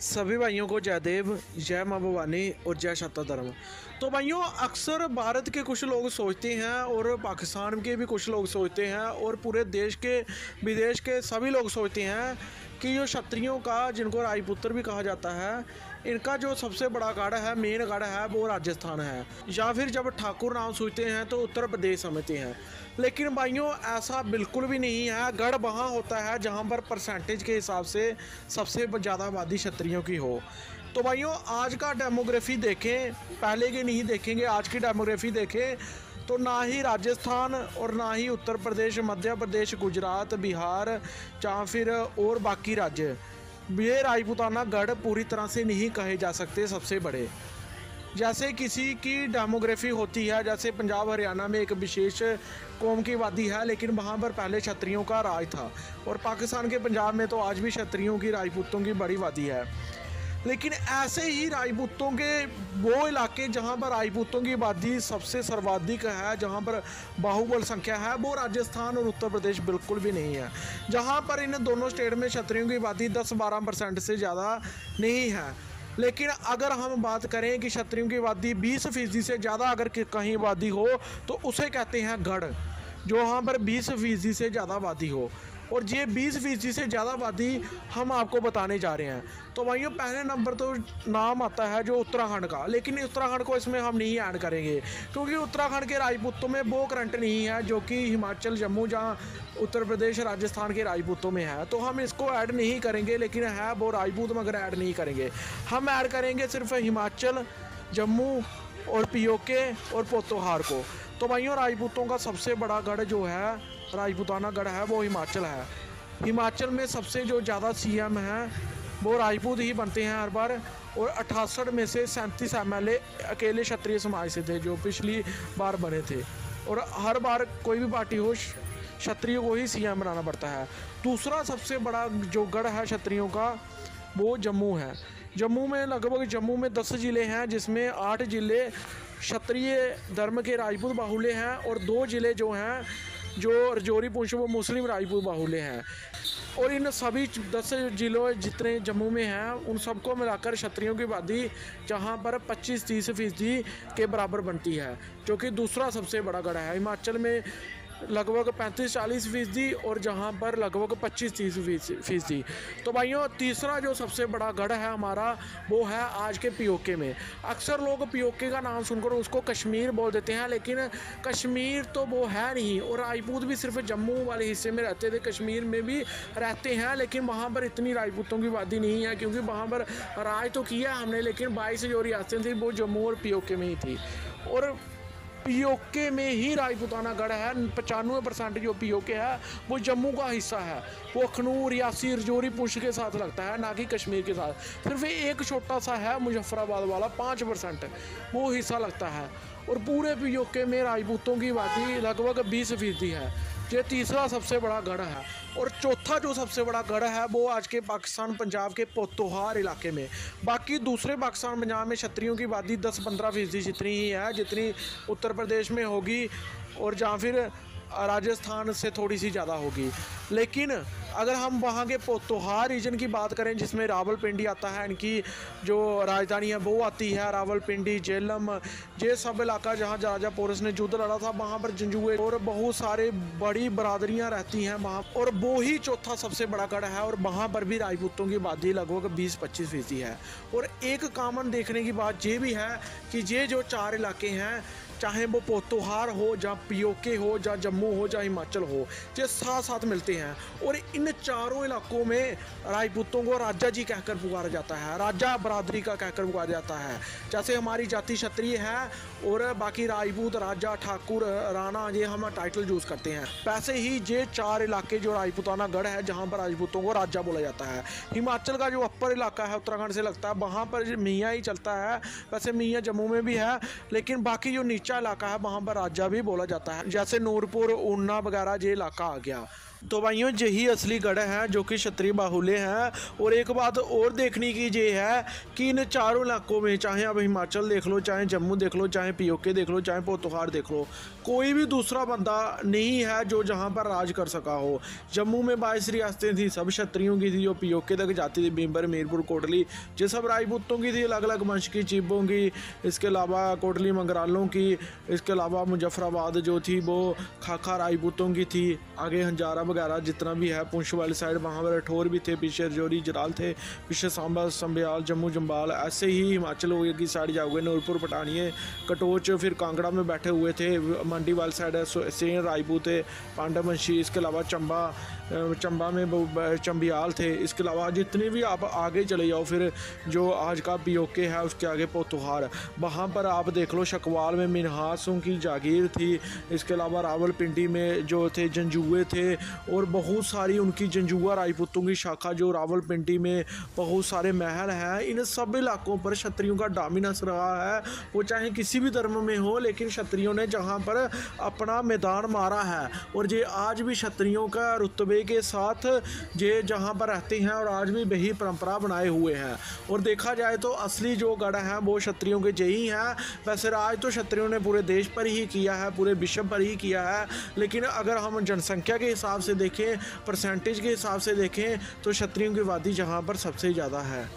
सभी भाइयों को जय देव, जय माँ भवानी और जय शता धर्म। तो भाइयों, अक्सर भारत के कुछ लोग सोचते हैं और पाकिस्तान के भी कुछ लोग सोचते हैं और पूरे देश के विदेश के सभी लोग सोचते हैं कि जो क्षत्रियों का, जिनको राजपुत्र भी कहा जाता है, इनका जो सबसे बड़ा गढ़ है, मेन गढ़ है, वो राजस्थान है। या फिर जब ठाकुर नाम सोचते हैं तो उत्तर प्रदेश समझते हैं। लेकिन भाइयों, ऐसा बिल्कुल भी नहीं है। गढ़ वहाँ होता है जहाँ पर परसेंटेज के हिसाब से सबसे ज़्यादा आबादी क्षत्रियों की हो। तो भाइयों, आज का डेमोग्राफी देखें, पहले की नहीं देखेंगे, आज की डेमोग्राफी देखें तो ना ही राजस्थान और ना ही उत्तर प्रदेश, मध्य प्रदेश, गुजरात, बिहार या फिर और बाकी राज्य, ये राजपूताना गढ़ पूरी तरह से नहीं कहे जा सकते सबसे बड़े। जैसे किसी की डेमोग्राफी होती है, जैसे पंजाब हरियाणा में एक विशेष कौम की आबादी है, लेकिन वहाँ पर पहले क्षत्रियों का राज था। और पाकिस्तान के पंजाब में तो आज भी क्षत्रियों की, राजपूतों की बड़ी आबादी है। लेकिन ऐसे ही राजपूतों के वो इलाके जहाँ पर राजपूतों की आबादी सबसे सर्वाधिक है, जहाँ पर बाहुबल संख्या है, वो राजस्थान और उत्तर प्रदेश बिल्कुल भी नहीं है। जहाँ पर इन दोनों स्टेट में क्षत्रियों की आबादी 10-12% से ज़्यादा नहीं है। लेकिन अगर हम बात करें कि क्षत्रियों की आबादी 20% से ज़्यादा अगर कहीं आबादी हो तो उसे कहते हैं गढ़, जो वहाँ पर 20% से ज़्यादा आबादी हो। और ये 20% से ज़्यादा आबादी हम आपको बताने जा रहे हैं। तो भाइयों, पहले नंबर तो नाम आता है जो उत्तराखंड का, लेकिन उत्तराखंड को इसमें हम नहीं ऐड करेंगे क्योंकि उत्तराखंड के राजपूतों में वो करंट नहीं है जो कि हिमाचल, जम्मू, जहाँ उत्तर प्रदेश, राजस्थान के राजपूतों में है। तो हम इसको ऐड नहीं करेंगे, लेकिन है वो राजपूत, मगर ऐड नहीं करेंगे। हम ऐड करेंगे सिर्फ हिमाचल, जम्मू और पीओके और पोतोहार को। तो भाइयों, राजपूतों का सबसे बड़ा गढ़ जो है, राजपूताना गढ़ है, वो हिमाचल है। हिमाचल में सबसे जो ज़्यादा सीएम हैं वो राजपूत ही बनते हैं हर बार। और 68 में से 37 एमएलए अकेले क्षत्रिय समाज से थे जो पिछली बार बने थे। और हर बार कोई भी पार्टी हो, क्षत्रियों को ही सीएम बनाना पड़ता है। दूसरा सबसे बड़ा जो गढ़ है क्षत्रियों का, वो जम्मू है। जम्मू में लगभग 10 ज़िले हैं, जिसमें 8 ज़िले क्षत्रिय धर्म के राजपूत बाहुल्य हैं और 2 ज़िले जो हैं, जो रजौरी, पुंछ, वो मुस्लिम राजपूत बाहुल्य हैं। और इन सभी 10 ज़िलों जितने जम्मू में हैं, उन सबको मिलाकर क्षत्रियों की आबादी जहां पर 25-30% के बराबर बनती है, जो कि दूसरा सबसे बड़ा गढ़ है। हिमाचल में लगभग 35-40% और जहां पर लगभग 25-30%। तो भाइयों, तीसरा जो सबसे बड़ा गढ़ है हमारा, वो है आज के पीओके में। अक्सर लोग पीओके का नाम सुनकर उसको कश्मीर बोल देते हैं, लेकिन कश्मीर तो वो है नहीं। और राजपूत भी सिर्फ जम्मू वाले हिस्से में रहते थे, कश्मीर में भी रहते हैं, लेकिन वहाँ पर इतनी राजपूतों की आबादी नहीं है, क्योंकि वहाँ पर राज तो किया हमने, लेकिन 22 जो रियासतें थी वो जम्मू और पीओके में ही थी। और पीओके में ही राजपूताना गढ़ है। 95% जो पीओके है वो जम्मू का हिस्सा है। वो अखनूर, रियासी, रजौरी, पुंछ के साथ लगता है, ना कि कश्मीर के साथ। सिर्फ एक छोटा सा है मुजफ्फराबाद वाला, 5% वो हिस्सा लगता है। और पूरे पीओके में राजपूतों की आबादी लगभग 20% है। ये तीसरा सबसे बड़ा गढ़ है। और चौथा जो सबसे बड़ा गढ़ है वो आज के पाकिस्तान पंजाब के पोतोहार इलाके में। बाकी दूसरे पाकिस्तान पंजाब में क्षत्रियों की आबादी 10-15% जितनी ही है जितनी उत्तर प्रदेश में होगी, और जहाँ फिर राजस्थान से थोड़ी सी ज़्यादा होगी। लेकिन अगर हम वहाँ के पोतोहार रीजन की बात करें, जिसमें रावलपिंडी आता है, इनकी जो राजधानी है वो आती है रावलपिंडी, झेलम, ये सब इलाका जहाँ राजा पोरस ने युद्ध लड़ा था, वहाँ पर जंजुए और बहुत सारे बड़ी बरादरियाँ रहती हैं वहाँ। और वो ही चौथा सबसे बड़ा गढ़ है, और वहाँ पर भी राजपूतों की आबादी लगभग 20-25% है। और एक कॉमन देखने की बात ये भी है कि ये जो 4 इलाके हैं, चाहे वो पोतोहार हो, या पीओके हो, या जम्मू हो, या हिमाचल हो, ये साथ साथ मिलते हैं। और इन चारों इलाकों में राजपूतों को राजा जी कहकर पुकारा जाता है, राजा बरादरी का कहकर पुकारा जाता है। जैसे हमारी जाति क्षत्रिय है और बाकी राजपूत, राजा, ठाकुर, राणा, ये हम टाइटल यूज़ करते हैं। वैसे ही ये 4 इलाके जो राजपूताना गढ़ है, जहाँ पर राजपूतों को राजा बोला जाता है। हिमाचल का जो अपर इलाका है, उत्तराखंड से लगता है, वहाँ पर मियाँ ही चलता है। वैसे मियाँ जम्मू में भी है, लेकिन बाकी जो नीचा इलाका है वहाँ पर राजा भी बोला जाता है। जैसे नूरपुर, ऊना वगैरह ये इलाका आ गया। तो भाइयों यही असली गढ़ है जो कि क्षत्रिय बाहुल्य है। और एक बात और देखने की ये है कि इन चारों इलाकों में, चाहे आप हिमाचल देख लो, चाहे जम्मू देख लो, चाहे पीओके देख लो, चाहे पोतोहार देख लो, कोई भी दूसरा बंदा नहीं है जो जहाँ पर राज कर सका हो। जम्मू में 22 रियासतें थी, सब क्षत्रियों की थी, जो पीओके तक जाती थी, बीबर, मीरपुर, कोटली, ये सब राजपूतों की थी, अलग अलग वंश की, चीबों की, इसके अलावा कोटली मंगरालों की, इसके अलावा मुजफ्फराबाद जो थी वो खाखा राजपूतों की थी, आगे हंजारा वगैरह जितना भी है, पुंछ वाली साइड वहाँ पर राठौर भी थे, पीछे रजौरी जराल थे, पीछे सांबा संब्याल जम्मू जम्बाल, ऐसे ही हिमाचल की साइड जाओगे नूरपुर पटानिए कटोच, फिर कांगड़ा में बैठे हुए थे, मंडी वाली साइड सेन राजपूत थे, पांडवंशी, इसके अलावा चंबा में चंबियाल थे, इसके अलावा जितने भी आप आगे चले जाओ, फिर जो आज का पीओके है उसके आगे पोतोहार, वहाँ पर आप देख लो शकवाल में मिनहासों की जागीर थी, इसके अलावा रावलपिंडी में जो थे जंजुए थे, और बहुत सारी उनकी जंजुआ राजपूतों की शाखा जो रावलपिंडी में बहुत सारे महल हैं। इन सब इलाकों पर क्षत्रियों का डोमिनेंस रहा है, वो चाहे किसी भी धर्म में हो, लेकिन क्षत्रियों ने जहाँ पर अपना मैदान मारा है, और ये आज भी क्षत्रियों का रुतबे के साथ ये जहाँ पर रहते हैं और आज भी वही परंपरा बनाए हुए हैं। और देखा जाए तो असली जो गढ़ है वो क्षत्रियों के यही हैं। वैसे राज तो क्षत्रियों ने पूरे देश पर ही किया है, पूरे विश्व पर ही किया है, लेकिन अगर हम जनसंख्या के हिसाब से देखें, परसेंटेज के हिसाब से देखें, तो क्षत्रियों की आबादी जहाँ पर सबसे ज़्यादा है।